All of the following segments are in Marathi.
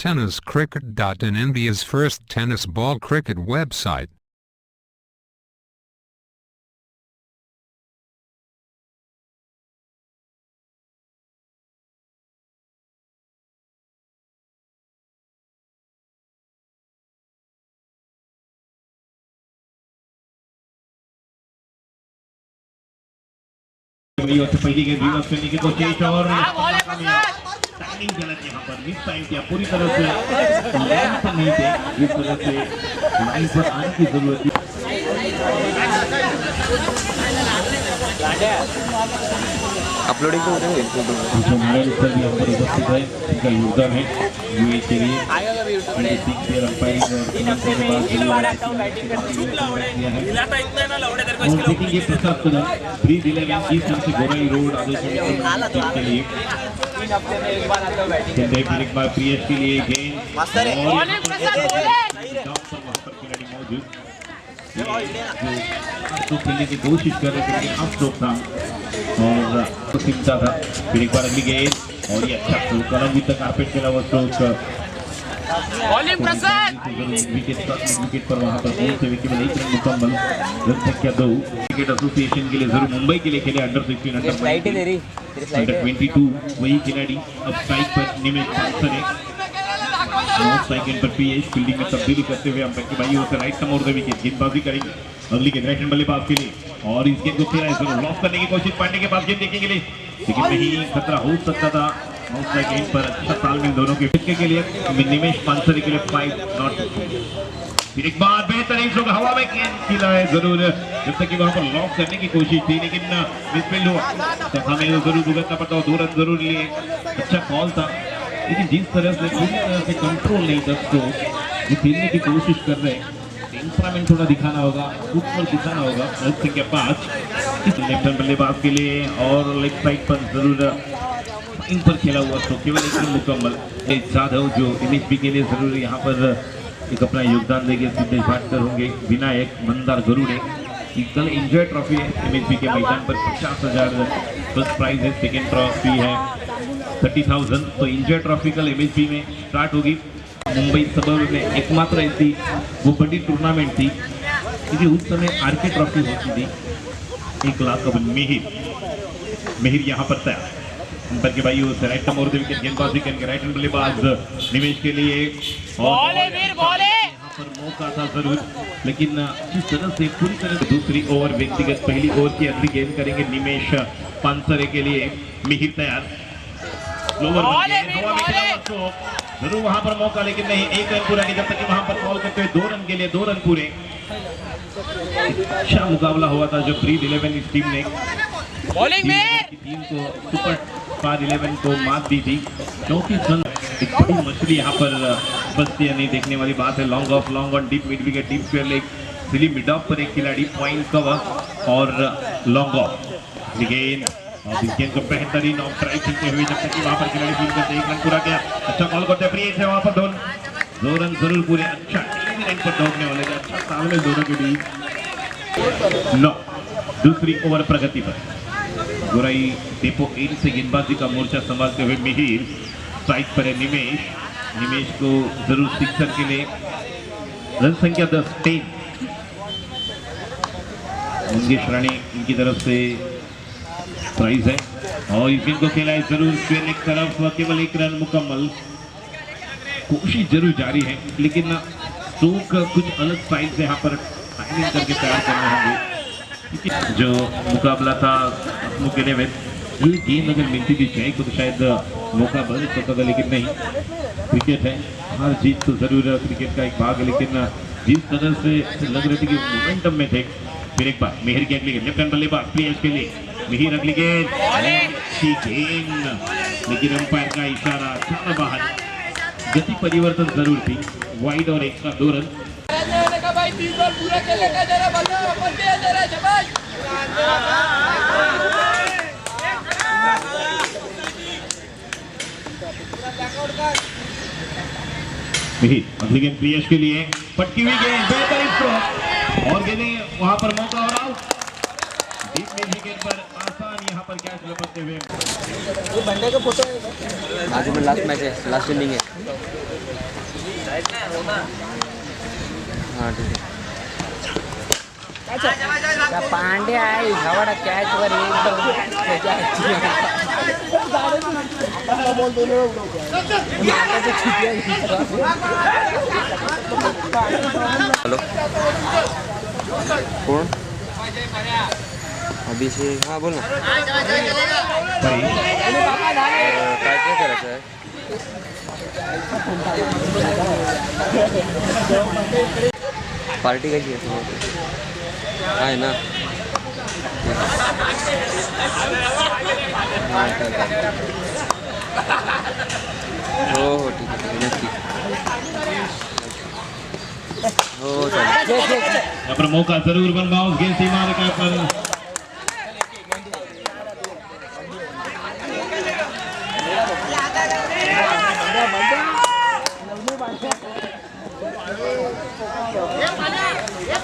TennisCricket.in, India's first tennis ball cricket website. पहली गेंद रिवर्स करने की कोशिश और टाइमिंग गलत यहाँ पर मिस टाइम किया पूरी तरह से लाइन पर नहीं थे जिस तरह से लाइन पर आने की जरूरत थी। अपलोडिंग तो हमारे ऊपर भी हम पर उपस्थित है, इनका योगदान है यूए के लिए गोराई रोड के लिए एक बार प्रियश के लिए गेंद मौजूद तो खेलने की कोशिश कर रहे थे लेकिन अब स्ट्रोक था और सिमटा था। फिर एक बार अगली गेंद और ये अच्छा स्ट्रोक कलम भी तक कारपेट खेला हुआ स्ट्रोक विकेट पर वहां पर विकेट मुकम्मल रन संख्या 2 क्रिकेट एसोसिएशन के लिए जरूर मुंबई के लिए खेले अंडर 16 अंडर 22 वही खिलाड़ी अब स्ट्राइक पर निमेश पांसरे सेकंड पर पीएच फील्डिंग में तब्दीली करते हुए अंपायर के भाई होकर राइट कम और विकेट गेंदबाजी करेंगे अगली गेंद राइट हैंड बल्लेबाज के लिए और इस गेंद को खेला है जरूर लॉक करने की कोशिश पांडे के पास गेंद देखेंगे लेकिन नहीं खतरा हो सकता था गेंद पर अच्छा तालमेल दोनों के विकेट के लिए निमेश पांसरे के लिए 5 नॉट फिर एक बार बेहतरीन स्ट्रोक हवा में खेला है जरूर जब तक कि वहां पर लॉक करने की कोशिश थी लेकिन मिसफील्ड हुआ तो हमें जरूर भुगतना पड़ता हो 2 रन जरूर लिए अच्छा कॉल था लेकिन जिस तरह से पूरी तरह से कंट्रोल नहीं था स्ट्रोक जो खेलने की कोशिश कर रहे हैं टेम्परामेंट थोड़ा दिखाना होगा ऊपर दिखाना होगा सिंह के पास लेफ्ट हैंड बल्लेबाज के लिए और लेग साइड पर जरूर इन पर खेला हुआ स्ट्रोक केवल एक रन मुकम्मल जाधव जो एमएचपी के लिए जरूर यहाँ पर एक अपना योगदान देंगे सिद्धेश भाटकर होंगे विनायक मंदार गरुड़े कल एंजॉय ट्रॉफी है एमएचपी के मैदान पर 50,000 फर्स्ट प्राइज है सेकेंड ट्रॉफी है 30,000 तो एंजॉय ट्रॉफी कल एमएचपी में स्टार्ट होगी मुंबई सबर्ब में एकमात्र ऐसी वो बड़ी टूर्नामेंट थी क्योंकि उस समय आरके ट्रॉफी होती थी 1 लाख मिहिर यहाँ पर तैयार अंपायर के भाई से राइट कम और विकेट गेंदबाजी करेंगे राइट हैंड बल्लेबाज निमेश के लिए यहाँ पर मौका था जरूर लेकिन इस तरह से पूरी तरह दूसरी ओवर व्यक्तिगत पहली ओवर की अगली गेंद करेंगे निमेश पांसरे के लिए मिहिर तैयार जरूर वहां पर मौका लेकिन नहीं 1 रन पूरा नहीं जब तक कि वहां पर बॉल करते हुए 2 रन के लिए 2 रन पूरे अच्छा मुकाबला हुआ था जो प्री 11 इस टीम ने बॉलिंग में टीम को सुपर पार 11 को मात दी थी 34 रन एक बड़ी मछली यहाँ पर बचती है नहीं देखने वाली बात है long off long on deep mid wicket deep square leg silly mid off पर एक खिलाड़ी पॉइंट कवर और लॉन्ग ऑफ गेंद और इस गेंद को बेहतरीन ऑफ ड्राइव खेलते हुए जब तक कि वहां पर खिलाड़ी फील्ड करते 1 रन पूरा किया अच्छा कॉल करते हैं प्रियेश है वहां पर 2 रन जरूर पूरे अच्छा लाइन पर दौड़ने वाले थे अच्छा तालमेल दोनों के बीच नो दूसरी ओवर प्रगति पर गोराई डेपो 8 से गेंदबाजी का मोर्चा संभालते हुए मिहिर स्ट्राइक पर है निमेश को जरूर सिक्सर के लिए रन संख्या 10 मंगेश राणे इनकी तरफ से प्राइज है और इस गेंद को खेला है जरूर स्क्वायर एक तरफ केवल 1 रन मुकम्मल कोशिश जरूर जारी है लेकिन स्ट्रोक कुछ अलग साइड से यहाँ पर टाइमिंग करके तैयार करने होंगे जो मुकाबला था मुकेले में ये गेंद अगर मिलती थी जय को तो शायद मौका बन सकता था लेकिन नहीं क्रिकेट है हार जीत तो जरूर क्रिकेट का एक भाग है लेकिन जिस तरह से लग रही थी कि मोमेंटम में थे फिर एक बार मिहिर की अगली गेंद लेफ्ट हैंड बल्लेबाज प्लेयर्स के लिए मिहिर अगली गेंद लेकिन अंपायर का इशारा अच्छा बाहर गति परिवर्तन जरूर थी वाइड और एक का 2 रन अगली गेंद प्रियश के लिए पटकी हुई गेंद बेहतरीन स्ट्रोक और गेंदें वहां पर मौका और आउट डीप मिड विकेट पर आसान यहां पर कैच लपकते हुए ये बंदे का फोटो है बाजू में लास्ट मैच है लास्ट इनिंग है हाँ ठीक है. पांडे आहे हवाडा कॅच वर हॅलो कोण अभिषेक हां बोल ना काय काय करायचं आहे पार्टी कशी आहे ना हो हो ठीक आहे नक्की हो चालेल यहाँ पर मौका जरूर बन बाउंस गेंद सीमा रेखा पर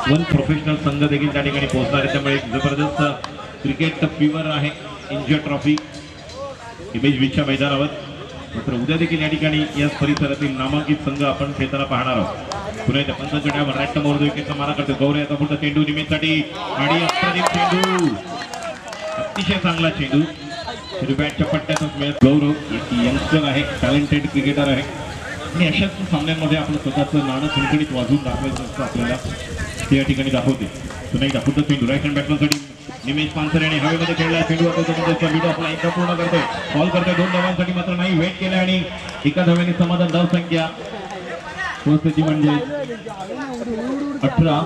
वन प्रोफेशनल संघ देखील त्या ठिकाणी पोहोचणार आहे त्यामुळे एक जबरदस्त क्रिकेट फीवर आहे इंजिया ट्रॉफी इमेज बीचच्या मैदानावर मात्र उद्या देखील या ठिकाणी याच परिसरातील नामांकित संघ आपण खेळताना पाहणार आहोत पुन्हा एकदा पंचगड्यावर राष्ट्र मोर विकेटचा मारा करतो गौरव याचा पुढचा चेंडू निमित्तसाठी आणि अप्रतिम चेंडू अतिशय चांगला चेंडू बॅटच्या पट्ट्यातच मिळत गौरव एक यंगस्टर आहे टॅलेंटेड क्रिकेटर आहे आणि अशाच सामन्यांमध्ये आपलं स्वतःचं नाणं खणखणीत वाजवून दाखवायचं असतं आपल्याला ते या ठिकाणी दाखवते पुन्हा एकदा पुढचा चेंडू राईट हँड बॅट्समनसाठी निमेश पानसरे आणि हवेमध्ये खेळला चेंडू आता मिड ऑफला एकदा पूर्ण करतोय बॉल करतोय 2 धावांसाठी मात्र नाही वेट केलं आणि एका धाव्याने समाधान धाव संख्या पोहोचते म्हणजे 18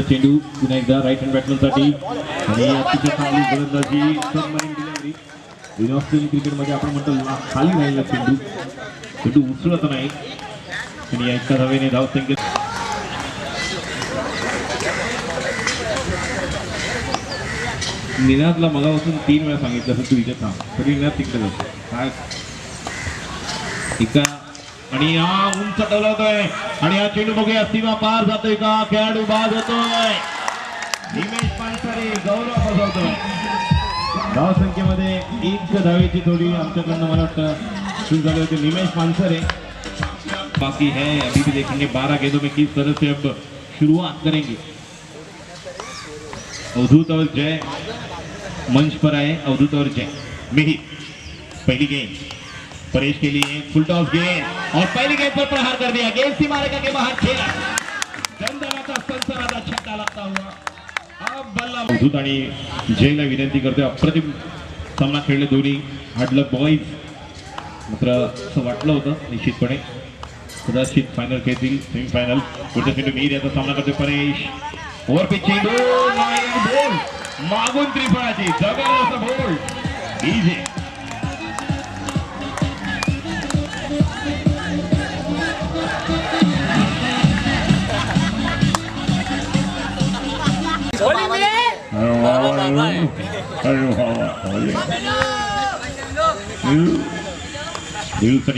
चेंडू पुन्हा एकदा राईट हँड बॅट्समनसाठी आणि अतिशय चांगली गोलंदाजी सबमरीन डिलिव्हरी ऑस्ट्रेलियन क्रिकेटमध्ये आपण म्हणतो खाली राहिला चेंडू उसळत नाही आणि या एका धावेने धाव संख्येत निनादला मगापासून 3 वेळा सांगितलं असं तू इथे थांब तरी निनाद तिकडे जातो काय एका आणि हा उंच टवलतोय आणि हा चेंडू बघूया सीमा पार जातोय का खेळाडू बाद होतोय निमेश पानसरे गौरव फसवतोय धाव संख्येमध्ये 1 धावेची थोडी आमच्याकडनं मला वाटतं सुरू झाली होती निमेश पानसरे बाकी है अभी भी देखेंगे 12 गेंदों में किस तरह से अब शुरुआत करेंगे अवधूत और जय मंच पर आए अवधूत और जय मिहिर पहली गेंद परेश के लिए फुल टॉस गेंद और पहली गेंद पर प्रहार कर दिया गेंद सीमा रेखा के बाहर खेला दमदमाचा सनसनाटा छक्का लगता हुआ अब बल्ला अवधूत आणि जयला विनंती करते अप्रतिम सामना खेळले दोन्ही हार्ड लक बॉईज मात्र असं वाटलं होतं निश्चितपणे कदाचित फायनल खेळतील सेमीफायनल पुढच्या चेंडू मिहिर याचा सामना करते परेश ओव्हर पिच चेंडू बोल मागून त्रिफळाची जबरदस्त बोल इझी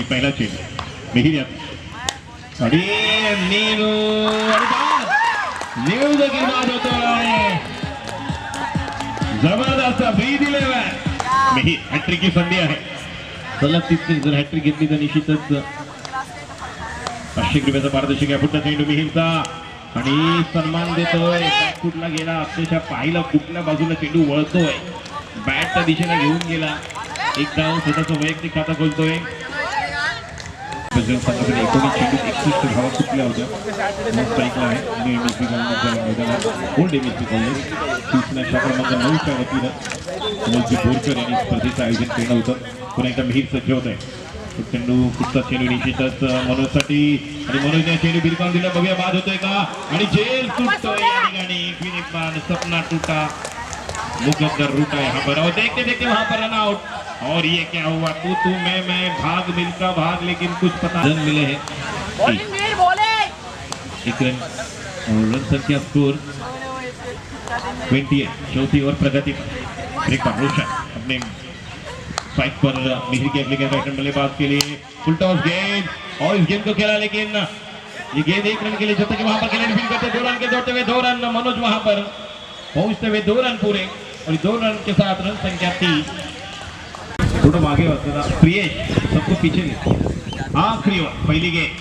पहिला चेंडू मिहिर आणि नीलू न्यूज देखील बाद होतोय जबरदस्त फ्री दिले मिहिर हॅट्रिकची संधी आहे सलग 3 जर हॅट्रिक घेतली तर निश्चितच 500 रुपयाचा पारदर्शक आहे पुढचा चेंडू मिहिरचा आणि सन्मान देतोय कुठला गेला अक्षरशः पाहिलं कुठल्या बाजूला चेंडू वळतोय बॅटच्या दिशेला घेऊन गेला एक धाव स्वतःचा वैयक्तिक खाता खोलतोय संघाकडे 19 चेंडू 61 धावा कुठल्या होत्या स्ट्राईकला आहे MSP college old MSP college Shiv Sena शाखा क्रमांक 9च्या वतीनं मनोजी बोरकर यांनी स्पर्धेचं आयोजन केलं होतं पुन्हा एकदा मिहिर सज्ज होत आहे चेंडू पुढचा चेंडू निश्चितच मनोजसाठी आणि मनोजने चेंडू बिरकावून दिला बघूया बाद होतोय का आणि जेल सुटतोय या ठिकाणी फिनिश मान सपना टूटा मुकद्दर रूटा यहाँ पर और देखते देखते वहां पर रन आउट और ये क्या हुआ तू मैं भाग मिलता भाग लेकिन कुछ पता रन मिले हैं एक रन और रन संख्या स्कोर 28 चौथी और प्रगति रोशन अपने स्ट्राइक पर मिहिर के अगले बैट्समैन बल्लेबाज के लिए फुल टॉस गेंद और इस गेंद को खेला लेकिन ये गेंद 1 रन के लिए जब तक वहां पर खेलने फील करते 2 रन के दौड़ते हुए 2 रन मनोज वहां पर पहुंचते हुए 2 रन पूरे और 2 रन के साथ रन संख्या 3। थोड़ा आगे होता प्रियेश सबको पीछे ले। आखिरी ओवर पहली गेंद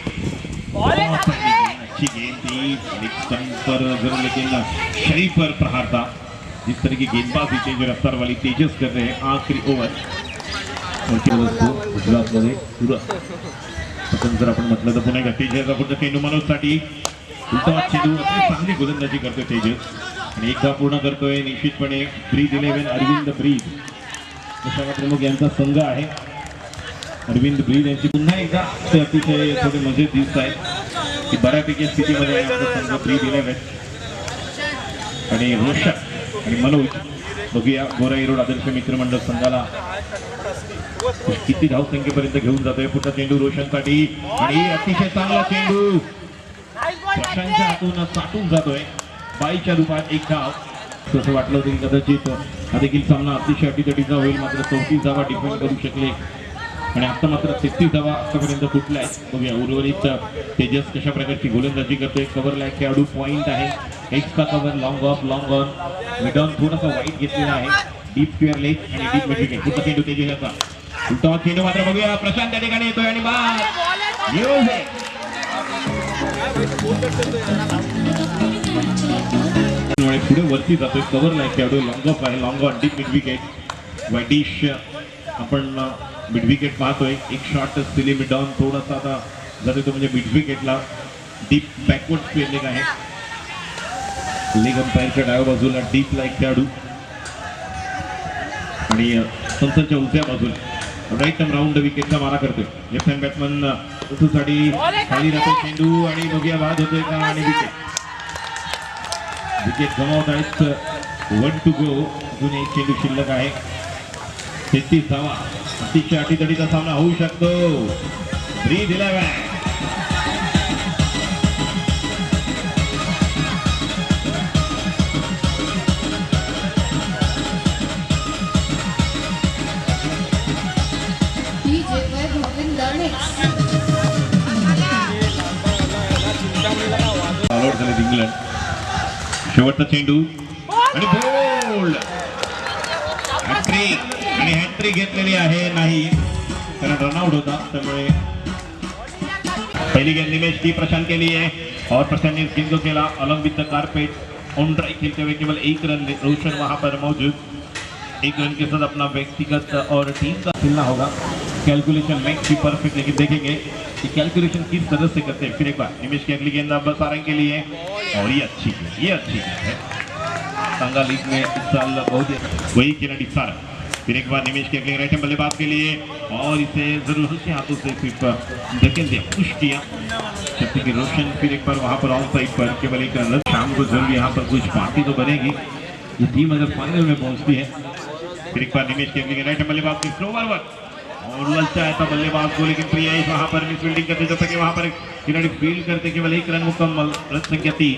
अच्छी गेंद थी स्टंप पर जरूर लेकिन शरीफ पर प्रहार था। जिस तरह की गेंदबाजी तेज रफ्तार वाली तेजस कर रहे हैं आखिरी ओवर गुजरात मध्ये सुरत आपण जर आपण म्हटलं तर पुन्हा एकदा तेजस आपण चेंडू मनोजसाठी उलटा चेंडू चांगली गोलंदाजी करतोय तेजस आणि एकदा पूर्ण करतोय निश्चितपणे ब्रीद 11 अरविंद ब्रीद अशा प्रमुख यांचा संघ आहे। अरविंद ब्रीद यांची पुन्हा एकदा ते अतिशय थोडे मजेत दिसत आहेत की बऱ्यापैकी स्थितीमध्ये यांचा संघ ब्रीद 11 आणि रोशन आणि मनोज बघूया गोराई रोड आदर्श मित्रमंडळ संघाला किती धावसंख्येपर्यंत घेऊन जातोय। पुढचा चेंडू रोशनसाठी आणि अतिशय चांगला चेंडू प्रशांतच्या हातून साठून जातोय 22च्या रूपात एक धाव। तसं वाटलं होतं की कदाचित हा देखील सामना अतिशय अटीतटीचा होईल मात्र 34 धावा डिफेंड करू शकले आणि आता मात्र 33 धावा आतापर्यंत फुटल्या आहेत। बघूया उर्वरित तेजस कशा प्रकारची गोलंदाजी करतोय। कव्हरला खेळाडू पॉइंट आहे extra cover long of long on mid-on थोडासा वाईट घेतलेला आहे डीप स्क्वेअर लेग आणि डीप मिड विकेट। पुढचा चेंडू तेजसचा उलटा चेंडू मात्र बघूया प्रशांत त्या ठिकाणी येतोय आणि बाद पुढे वरती जातोय कव्हरला खेळाडू लॉंग ऑफ आहे long on deep mid wicket वाईटिश आपण मिड विकेट पाहतोय। एक शॉट सिली मिडॉन थोडासा आता जातोय तो म्हणजे मिड विकेटला डीप बॅकवर्ड स्क्वेअर लेग आहे। लेग अंपायरच्या डाव्या बाजूला डीप लाईक खेळाडू आणि संसांच्या उजव्या बाजूला राईट टर्म राऊंड विकेटचा मारा करतोय। लेफ्ट हँड बॅट्समन साठी खाली जातो चेंडू आणि बघूया बाद होतोय का आणि विकेट गमावत आहेत 1 to go अजून एक चेंडू शिल्लक आहे 33 धावा अतिशय अटीतटीचा सामना होऊ शकतो। ब्रीद 11 ऑल आउट झाले इंग्लंड। शेवटचा चेंडू आणि बोल्ड हॅट्रिक आणि हॅट्रिक घेतलेली आहे नाही कारण रनआउट होता त्यामुळे पहली गेंद निमेश की प्रशांत के लिए और प्रशांत ने गेंद को खेला अलॉन्ग विद द कारपेट ऑन ड्राइव खेलते हुए केवल 1 रन रोशन वहां पर मौजूद 1 रन के साथ अपना व्यक्तिगत और टीम का खेलना होगा। कैलकुलेशन मैच की परफेक्ट लेकिन देखेंगे कि कैलकुलेशन किस तरह से करते हैं। फिर एक बार निमेश की अगली गेंद अब सारंग के लिए और ये अच्छी गेंद है संगा लीग में इस साल बहुत वही खिलाड़ी सारंग। फिर एक बार निमेश की अगले राइट हैंड बल्लेबाज के लिए और इसे जरूर से हाथों से सिर्फ धकेल दिया पुश किया जबकि कि रोशन फिर एक बार वहां पर ऑन साइड पर केवल 1 रन। शाम को जरूर यहाँ पर कुछ पार्टी तो बनेगी ये टीम अगर फाइनल में पहुंचती है। फिर एक बार निमेश की अगली राइट हैंड बल्लेबाज की स्लो ओवर और ललचाया था बल्लेबाज को लेकिन प्रियेश वहां पर मिस फील्डिंग करते जैसा कि वहां पर खिलाड़ी फील्ड करते केवल 1 रन मुकम्मल रन संख्या 3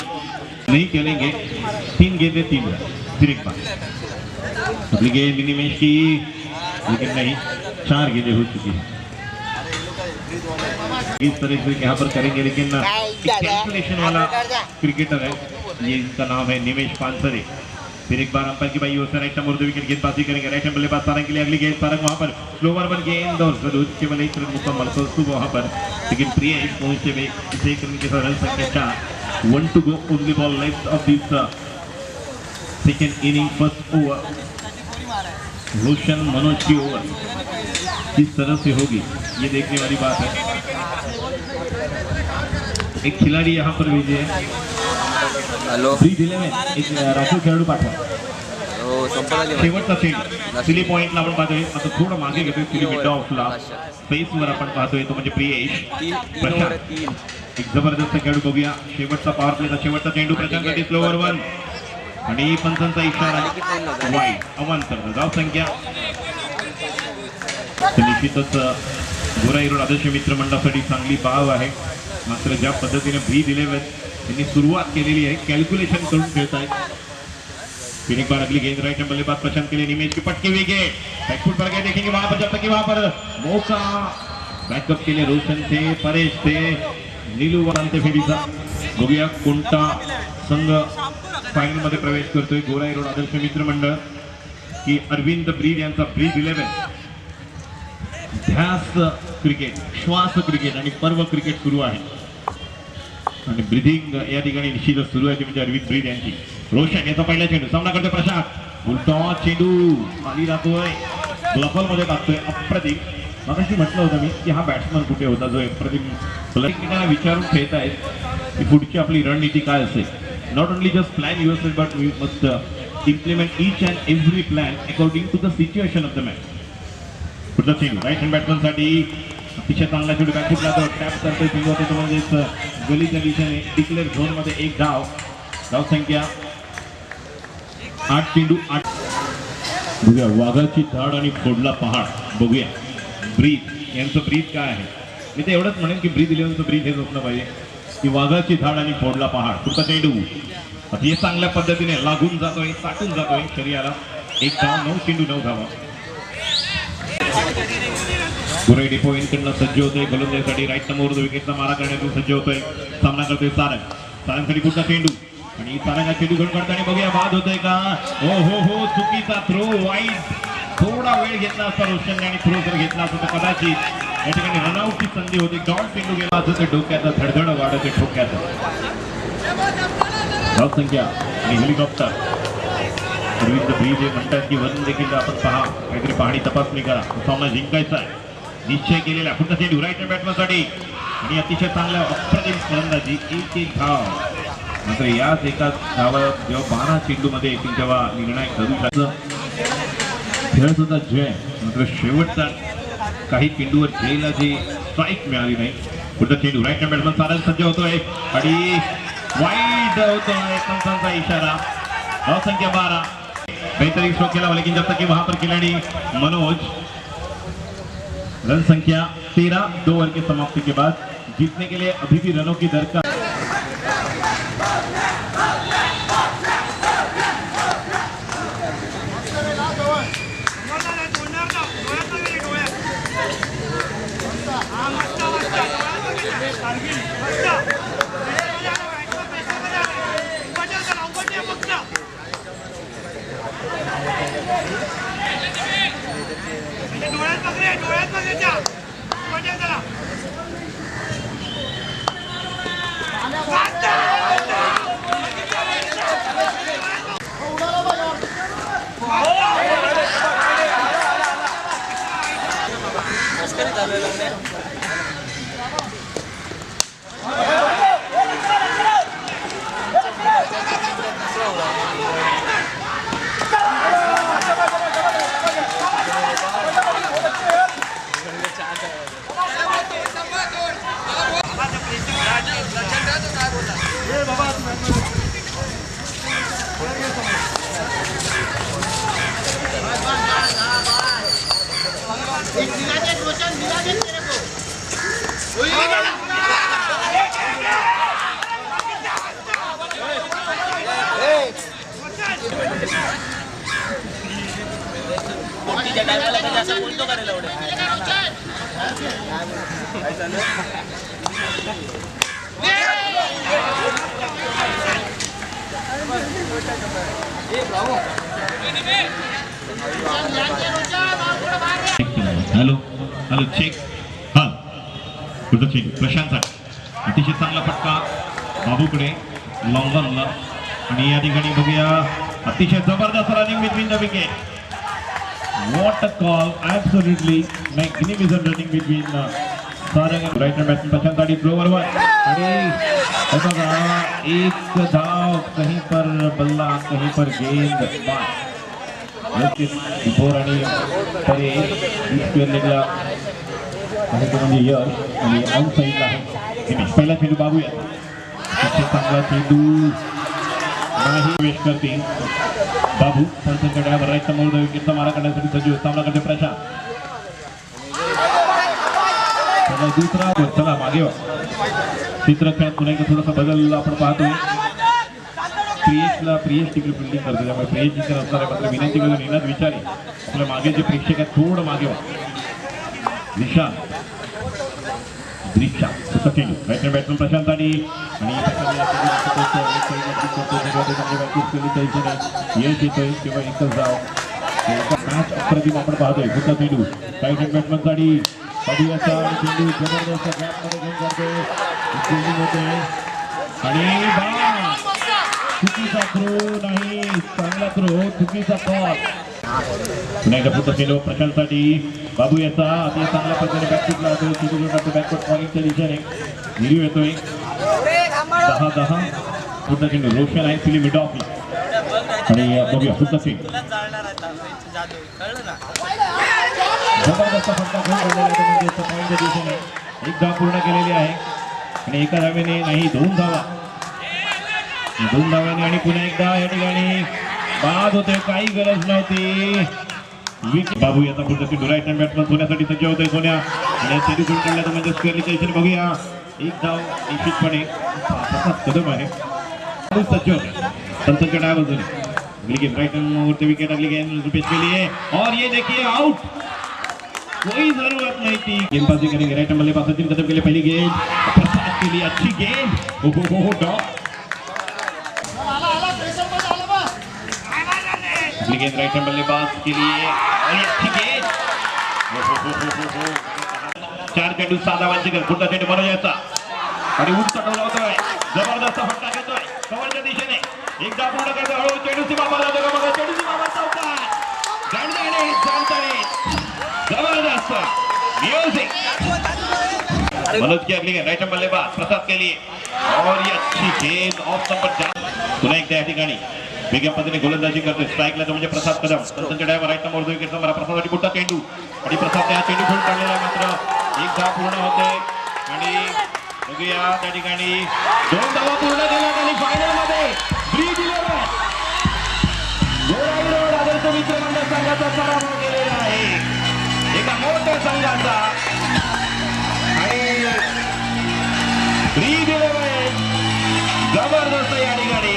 नहीं खेलेंगे 3 गेंदें 3 रन। फिर एक बार अगली गेंद निमेश की लेकिन नहीं 4 गेंदें हो चुकी है इस तरह से यहाँ पर करेंगे लेकिन कैलकुलेशन वाला क्रिकेटर है ये इसका नाम है निमेश पानसरे। फिर एक बार अंपायर की भाई राइट नंबर 2 विकेट गेंदबाजी करेंगे राइट हैंड बल्लेबाज सारंग के लिए अगली गेंद सारंग वहां पर स्लोवर पर गेंद और जरूर केवल 1 रन मुकम्मल वहां पर लेकिन प्रियेश पहुंचते हुए 1 रन के साथ रन संख्या 4 1 to go only ball left of this second inning first over। Roshan Manoj की ओवर किस तरह से होगी ये देखने वाली बात है। एक खिलाड़ी यहाँ पर भेजे है हॅलो एक राखीव खेळाडू पाठवा शेवटचा चेंडू सिली पॉइंटला आपण पाहतोय आता थोडं मागे घेतोय सिली मिड ऑफला स्पेसवर आपण पाहतोय तो म्हणजे प्रियेश प्रशांत एक जबरदस्त खेळाडू बघूया शेवटचा पॉवर प्लेचा शेवटचा चेंडू प्रशांतसाठी स्लोवर 1 आणि पंचांचा इशारा वाईट अवांतर धाव संख्या निश्चितच गोराई रोड आदर्श मित्र मंडळासाठी चांगली बाव आहे मात्र ज्या पद्धतीने ब्रीद 11 यांनी सुरुवात केलेली आहे कैलकुलेशन करून खेळत आहेत। फिर एक बार अगली गेंद राइट बल्लेबाज प्रशांत के लिए निमेश की पटकी विकेट बैकफुट पर गए देखेंगे वहां पर जब तक कि वहां पर मौका बैकअप के लिए रोशन थे परेश थे नीलू वालते फेरीचा बघूया कोणता संघ फायनल मध्ये प्रवेश करतोय गोराई रोड आदर्श मित्र मंडळ की अरविंद ब्रीद यांचा ब्रीद 11 ध्यास क्रिकेट श्वास क्रिकेट आणि पर्व क्रिकेट सुरू आहे आणि ब्रीदिंग या ठिकाणी निश्चितच सुरू आहे म्हणजे अरविंद ब्रीद यांची. रोशन याचा पहिला चेंडू सामना करतोय प्रशांत उलटा चेंडू खाली जातोय ग्लफल मध्ये टाकतोय अप्रतिम. मगाशी म्हटलं होतं मी की हा बॅट्समन कुठे होता जो अप्रतिम एकमेकांना विचारून खेळतायत की पुढची आपली रणनीती काय असेल. Not only just plan your but we must implement each and every plan according to the situation of the match. पुढचा चेंडू राईट हँड बॅट्समन साठी अतिशय चांगला चेंडू बॅटफुटला टॅप करतोय चेंडू होतो म्हणजेच गलीच्या दिशेने डिक्लेअर झोन मध्ये एक धाव. धाव संख्या 8 चेंडू 8. बघूया वाघाची धाड आणि फोडला पहाड. बघूया ब्रीद यांचं ब्रीद काय आहे. मी तर एवढंच म्हणेन की ब्रीद 11चं ब्रीद हे झोपलं पाहिजे की वाघाची धाड आणि फोडला पहाड. पुढचा चेंडू अतिशय चांगल्या पद्धतीने लागून जातोय साठून जातोय शरीराला. एक धाव 9 चेंडू 9 धावा. गुराई डिपो इनकडनं सज्ज होतोय गोलंदाजीसाठी राईट नंबरवर विकेटचा मारा करण्यासाठी सज्ज होतोय. सामना करतोय सारंग. सारंगसाठी पुढचा चेंडू आणि सारंगा चेंडू घेऊन काढताना बघूया बाद होतोय का. हो चुकीचा थ्रो वाईट. थोडा वेळ घेतला असता रोशनने आणि थ्रो जर घेतला असता तर कदाचित या ठिकाणी रनआउटची संधी होती. डॉट चेंडू गेला असं ते डोक्याचं धडधड वाढत आहे ठोक्याचं. धाव संख्या आणि हेलिकॉप्टर अरविंद ब्रीद हे म्हणतात की वरून देखील आपण पहा काहीतरी पाहणी तपासणी करा. सामना जिंकायचा आहे निश्चय केलेला. पुढचा चेंडू राईट हँड बॅट्समनसाठी आणि अतिशय चांगल्या अप्रतिम फलंदाजी. एक धाव. मात्र याच एका धावात जेव्हा 12 चेंडू मध्ये येतील तेव्हा निर्णायक ठरू शकतो. खेळ सुद्धा जय मात्र शेवटचा काही चेंडूवर जयला जी स्ट्राईक मिळाली नाही. पुढचा चेंडू राईट हँड बॅट्समन सारंग सज्ज होतोय आणि वाईड होतोय पंचांचा इशारा. धाव संख्या 12. बेहतरीन स्ट्रोक खेला लेकिन जब तक कि वहां पर खिलाड़ी मनोज. रन संख्या 13 2 ओवर की समाप्ति के बाद जीतने के लिए अभी भी रनों की दरकार. Hello hello check. हा पुढचा चेंडू प्रशांत. अतिशय चांगला फटका बाबूकडे लॉंग ऑनला आणि या ठिकाणी बघूया अतिशय जबरदस्त running between the wicket. What a call. Absolutely magnificent running between Sarang right hand batsman Prashant थ्रोवर वर आणि बघा एक धाव कहीं पर बल्ला कहीं पर गेंद बाय. बिफोर आणि परे स्क्वेअर लेगला आहे तो म्हणजे यश आणि आउट साईडला आहे. पहिला चेंडू बाबूया. चांगला चेंडू नाही प्रवेश करते बाबू. पंचकडे राईट समोर विकेटचा मारा करण्यासाठी सज्ज. सामना करते प्रशांत. दुसरा चला मागे चित्र खेळात पुन्हा एकदा थोडासा बदल आपण पाहतोय. प्रियेश तिकडे फिल्डिंग करतो त्यामुळे प्रियेश जिथे असणार आहे. मात्र विनंती करून येणार विचारी आपल्या मागे जे प्रेक्षक आहेत थोडं मागे व्हा. दृश्या सचिन बॅटमॅन प्रशांत आणि यश येतोय किंवा एकच धाव मॅच अप्रतिम आपण पाहतोय पुढचा चेंडू राईट हँड बॅट्समन साठी बघूयाचा आणि चेंडू जबरदस्त गॅपमध्ये घेऊन जातोय चेंडू होतोय आणि चुकीचा थ्रो नाही चांगला थ्रो चुकीचा बॉल पुन्हा एकदा पुढचा चेंडू प्रशांतसाठी बाबू याचा आता चांगल्या पद्धतीने बॅकफुटला होतो चेंडू बॅकफुट पॉईंटच्या दिशेने निरीव येतोय 10-10 पुढचा चेंडू रोशन आहे फिली मिड ऑफला आणि बघूया पुढचा चेंडू जबरदस्त फटका घेऊन पॉईंटच्या दिशेने एक धाव पूर्ण केलेली आहे आणि एका धावेने नाही दोन धाव्याने आणि पुन्हा एकदा या ठिकाणी बाद होते काही गरज नव्हती बाबू याचा पुढचा चेंडू राईट हँड बॅट्समन सोन्यासाठी सज्ज होतोय सोन्या आणि चेंडू सोडून काढल्याचं म्हणजे स्क्वेअरली टेन्शन बघूया एक धाव निश्चितपणे कदम आहे सज्ज होते संतच्या डाव्या बाजूने लेकिन राइट वरती विकेट अगली गेंद रुपेश के लिए और ये देखिए आउट कोई जरूरत नहीं थी गेंदबाजी करेंगे राइट बल्लेबाज सचिन कदम के लिए पहली गेंद प्रसाद के लिए अच्छी गेंद हो डॉट गेंद राइट हैंड बल्लेबाज के लिए और अच्छी गेंद चार चेंडू साधा वांचेकर पुढचा चेंडू मनोज याचा आणि उंच टोला होतोय जबरदस्त फटका घेतोय कव्हरच्या दिशेने एकदा पूर्ण करतो हळू चेंडू सीमा बाला बघा बघा चेंडू सीमा बाला चौकार गणगणे जबरदस्त म्यूजिक मनोज की अगली गेंद राइट हैंड बल्लेबाज प्रसाद के लिए और ये अच्छी गेंद ऑफ नंबर 4 पुन्हा एकदा या ठिकाणी वेगळ्या पद्धतीने गोलंदाजी करतोय स्ट्राईकला तो म्हणजे प्रसाद कदम संतच्या डायवर राईट नंबर 2 विकेट नंबर प्रसादसाठी मोठा चेंडू आणि प्रसाद त्या चेंडू खेळून काढलेला मात्र एक धाव पूर्ण होते आणि बघूया त्या ठिकाणी 2 धावा पूर्ण केल्या आणि फायनल मध्ये ब्रिज 11 गोराईरोड आदर्श मित्रमंडळ संघाचा पराभव केलेला आहे एका मोठ्या संघाचा आणि ब्रिज 11 जबरदस्त या ठिकाणी